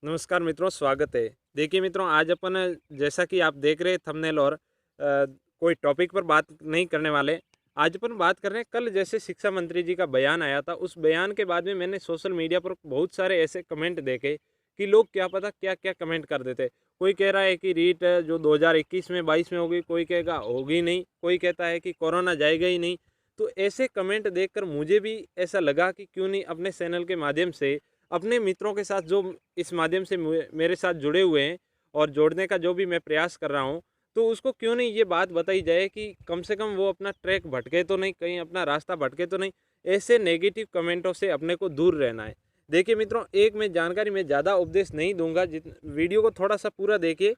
नमस्कार मित्रों, स्वागत है। देखिए मित्रों, आज अपन जैसा कि आप देख रहे हैं थंबनेल और कोई टॉपिक पर बात नहीं करने वाले। आज अपन बात कर रहे हैं, कल जैसे शिक्षा मंत्री जी का बयान आया था, उस बयान के बाद में मैंने सोशल मीडिया पर बहुत सारे ऐसे कमेंट देखे कि लोग क्या पता क्या-क्या कमेंट कर देते। कोई कह रहा है कि रीट जो 2021 में 22 में होगी, कोई कहेगा होगी नहीं, कोई कहता है कि कोरोना जाएगा ही नहीं। तो ऐसे कमेंट देखकर मुझे भी ऐसा लगा कि क्यों नहीं अपने चैनल के माध्यम से अपने मित्रों के साथ जो इस माध्यम से मेरे साथ जुड़े हुए हैं और जोड़ने का जो भी मैं प्रयास कर रहा हूँ, तो उसको क्यों नहीं ये बात बताई जाए कि कम से कम वो अपना ट्रैक भटके तो नहीं, कहीं अपना रास्ता भटके तो नहीं। ऐसे नेगेटिव कमेंटों से अपने को दूर रहना है। देखिए मित्रों, एक मैं जानकारी मैं ज़्यादा उपदेश नहीं दूंगा, जित वीडियो को थोड़ा सा पूरा देखिए।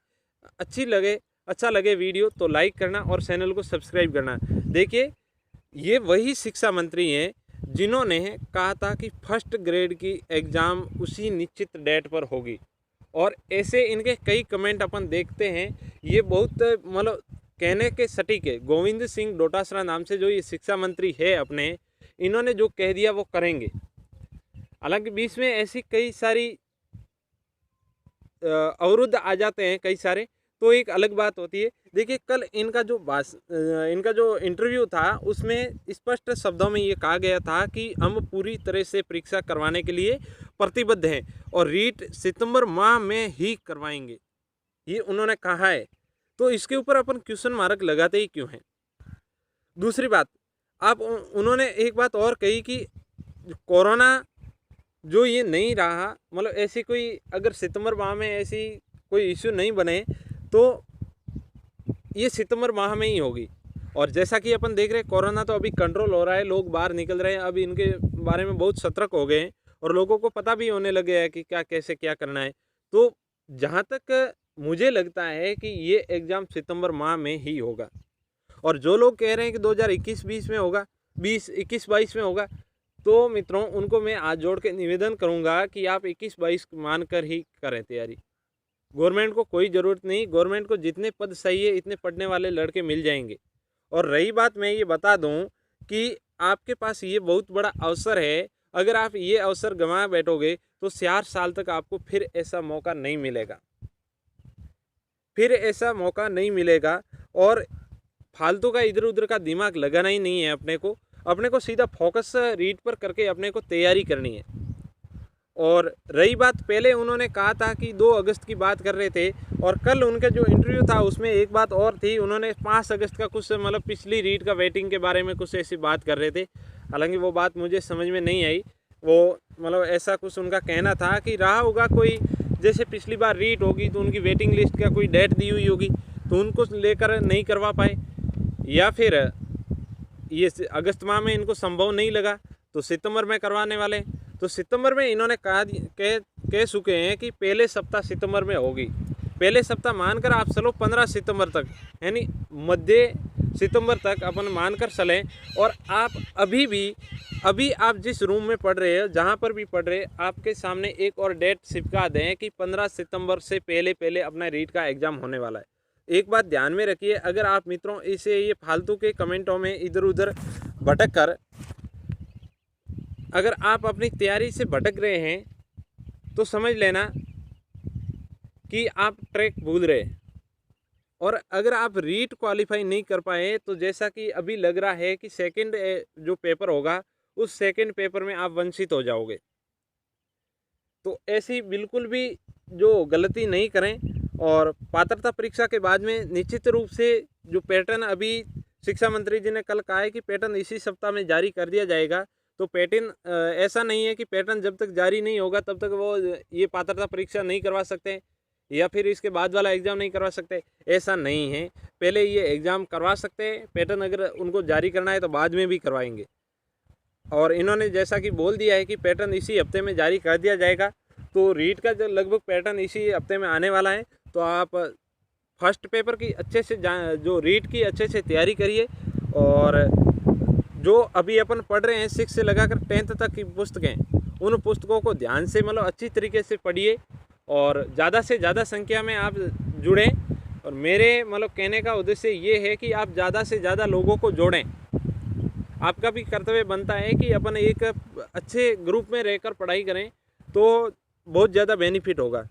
अच्छा लगे वीडियो तो लाइक करना और चैनल को सब्सक्राइब करना। देखिए, ये वही शिक्षा मंत्री हैं जिन्होंने कहा था कि फर्स्ट ग्रेड की एग्ज़ाम उसी निश्चित डेट पर होगी, और ऐसे इनके कई कमेंट अपन देखते हैं। ये बहुत मतलब कहने के सटीक है। गोविंद सिंह डोटासरा नाम से जो ये शिक्षा मंत्री है अपने, इन्होंने जो कह दिया वो करेंगे। हालांकि बीच में ऐसी कई सारी अवरुद्ध आ जाते हैं कई सारे, तो एक अलग बात होती है। देखिए, कल इनका जो इंटरव्यू था उसमें स्पष्ट शब्दों में ये कहा गया था कि हम पूरी तरह से परीक्षा करवाने के लिए प्रतिबद्ध हैं और रीट सितंबर माह में ही करवाएंगे, ये उन्होंने कहा है। तो इसके ऊपर अपन क्वेश्चन मार्क लगाते ही क्यों हैं। दूसरी बात, उन्होंने एक बात और कही कि कोरोना जो ये नहीं रहा, मतलब ऐसी कोई अगर सितंबर माह में ऐसी कोई इश्यू नहीं बने तो ये सितंबर माह में ही होगी। और जैसा कि अपन देख रहे हैं, कोरोना तो अभी कंट्रोल हो रहा है, लोग बाहर निकल रहे हैं, अभी इनके बारे में बहुत सतर्क हो गए हैं और लोगों को पता भी होने लगे है कि क्या कैसे क्या करना है। तो जहाँ तक मुझे लगता है कि ये एग्ज़ाम सितंबर माह में ही होगा। और जो लोग कह रहे हैं कि 2021-20 में होगा, 2021-22 में होगा, तो मित्रों उनको मैं हाथ जोड़ के निवेदन करूंगा कि आप 21-22 मानकर ही करें तैयारी। गवर्नमेंट को कोई ज़रूरत नहीं, गवर्नमेंट को जितने पद सही है इतने पढ़ने वाले लड़के मिल जाएंगे। और रही बात, मैं ये बता दूं कि आपके पास ये बहुत बड़ा अवसर है। अगर आप ये अवसर गंवा बैठोगे तो 4 साल तक आपको फिर ऐसा मौका नहीं मिलेगा, फिर ऐसा मौका नहीं मिलेगा। और फालतू का इधर उधर का दिमाग लगाना ही नहीं है अपने को सीधा फोकस रीड पर करके अपने को तैयारी करनी है। और रही बात, पहले उन्होंने कहा था कि 2 अगस्त की बात कर रहे थे, और कल उनका जो इंटरव्यू था उसमें एक बात और थी। उन्होंने 5 अगस्त का कुछ मतलब पिछली रीड का वेटिंग के बारे में कुछ ऐसी बात कर रहे थे। हालांकि वो बात मुझे समझ में नहीं आई। वो मतलब ऐसा कुछ उनका कहना था कि रहा होगा कोई, जैसे पिछली बार रीड होगी तो उनकी वेटिंग लिस्ट का कोई डेट दी हुई होगी तो उनको लेकर नहीं करवा पाए, या फिर ये अगस्त माह में इनको संभव नहीं लगा तो सितंबर में करवाने वाले। तो सितंबर में इन्होंने कह चुके हैं कि पहले सप्ताह सितंबर में होगी। पहले सप्ताह मानकर आप चलो 15 सितंबर तक, यानी मध्य सितंबर तक अपन मानकर चलें। और आप अभी आप जिस रूम में पढ़ रहे हो, जहाँ पर भी पढ़ रहे, आपके सामने एक और डेट चिपका दें कि 15 सितंबर से पहले पहले अपना रीट का एग्ज़ाम होने वाला है। एक बात ध्यान में रखिए, अगर आप मित्रों इसे ये फालतू के कमेंटों में इधर उधर भटक कर अगर आप अपनी तैयारी से भटक रहे हैं तो समझ लेना कि आप ट्रैक भूल रहे। और अगर आप रीट क्वालिफाई नहीं कर पाए तो जैसा कि अभी लग रहा है कि सेकंड जो पेपर होगा उस सेकंड पेपर में आप वंचित हो जाओगे। तो ऐसी बिल्कुल भी जो गलती नहीं करें। और पात्रता परीक्षा के बाद में निश्चित रूप से जो पैटर्न अभी शिक्षा मंत्री जी ने कल कहा है कि पैटर्न इसी सप्ताह में जारी कर दिया जाएगा। तो पैटर्न ऐसा नहीं है कि पैटर्न जब तक जारी नहीं होगा तब तक वो ये पात्रता परीक्षा नहीं करवा सकते या फिर इसके बाद वाला एग्ज़ाम नहीं करवा सकते, ऐसा नहीं है। पहले ये एग्ज़ाम करवा सकते हैं, पैटर्न अगर उनको जारी करना है तो बाद में भी करवाएंगे। और इन्होंने जैसा कि बोल दिया है कि पैटर्न इसी हफ्ते में जारी कर दिया जाएगा, तो रीट का जो लगभग पैटर्न इसी हफ्ते में आने वाला है। तो आप फर्स्ट पेपर की अच्छे से जो रीट की अच्छे से तैयारी करिए। और जो अभी अपन पढ़ रहे हैं 6 से लगाकर 10th तक की पुस्तकें, उन पुस्तकों को ध्यान से मतलब अच्छी तरीके से पढ़िए और ज़्यादा से ज़्यादा संख्या में आप जुड़ें। और मेरे मतलब कहने का उद्देश्य ये है कि आप ज़्यादा से ज़्यादा लोगों को जोड़ें। आपका भी कर्तव्य बनता है कि अपन एक अच्छे ग्रुप में रहकर पढ़ाई करें। तो बहुत ज़्यादा बेनिफिट होगा।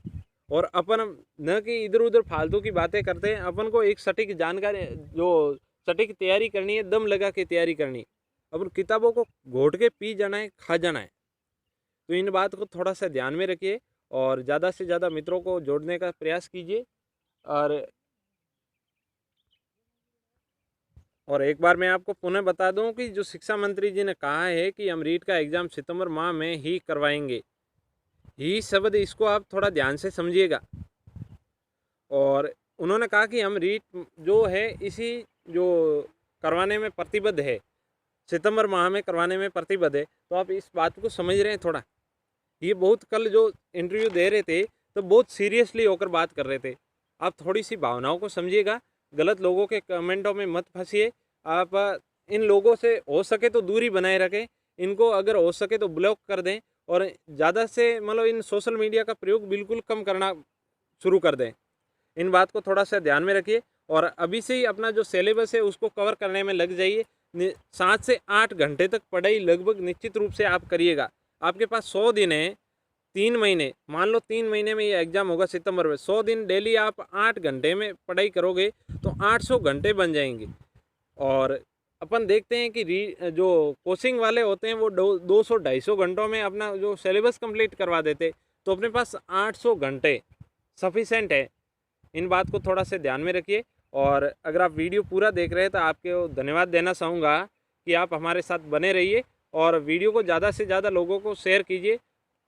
और अपन न कि इधर उधर फालतू की बातें करते हैं, अपन को एक सटीक जानकारी, जो सटीक तैयारी करनी है, दम लगा के तैयारी करनी है। अपन किताबों को घोट के पी जाना है, खा जाना है। तो इन बात को थोड़ा सा ध्यान में रखिए और ज़्यादा से ज़्यादा मित्रों को जोड़ने का प्रयास कीजिए। और एक बार मैं आपको पुनः बता दूं कि जो शिक्षा मंत्री जी ने कहा है कि हम रीट का एग्ज़ाम सितंबर माह में ही करवाएंगे, ही शब्द इसको आप थोड़ा ध्यान से समझिएगा। और उन्होंने कहा कि हम रीट जो है इसी जो करवाने में प्रतिबद्ध है, सितंबर माह में करवाने में प्रतिबद्ध है। तो आप इस बात को समझ रहे हैं थोड़ा। ये बहुत कल जो इंटरव्यू दे रहे थे तो बहुत सीरियसली होकर बात कर रहे थे। आप थोड़ी सी भावनाओं को समझिएगा, गलत लोगों के कमेंटों में मत फंसिए। आप इन लोगों से हो सके तो दूरी बनाए रखें, इनको अगर हो सके तो ब्लॉक कर दें और ज़्यादा से मतलब इन सोशल मीडिया का प्रयोग बिल्कुल कम करना शुरू कर दें। इन बात को थोड़ा सा ध्यान में रखिए और अभी से ही अपना जो सिलेबस है उसको कवर करने में लग जाइए। 7 से 8 घंटे तक पढ़ाई लगभग निश्चित रूप से आप करिएगा। आपके पास 100 दिन है, 3 महीने, मान लो 3 महीने में ये एग्ज़ाम होगा सितंबर में। 100 दिन डेली आप 8 घंटे में पढ़ाई करोगे तो 800 घंटे बन जाएंगे। और अपन देखते हैं कि जो कोचिंग वाले होते हैं वो 200-250 घंटों में अपना जो सिलेबस कंप्लीट करवा देते। तो अपने पास 800 घंटे सफिशेंट है। इन बात को थोड़ा सा ध्यान में रखिए। और अगर आप वीडियो पूरा देख रहे हैं तो आपको धन्यवाद देना चाहूँगा कि आप हमारे साथ बने रहिए और वीडियो को ज़्यादा से ज़्यादा लोगों को शेयर कीजिए।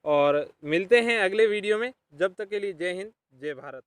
और मिलते हैं अगले वीडियो में। जब तक के लिए जय हिंद, जय भारत।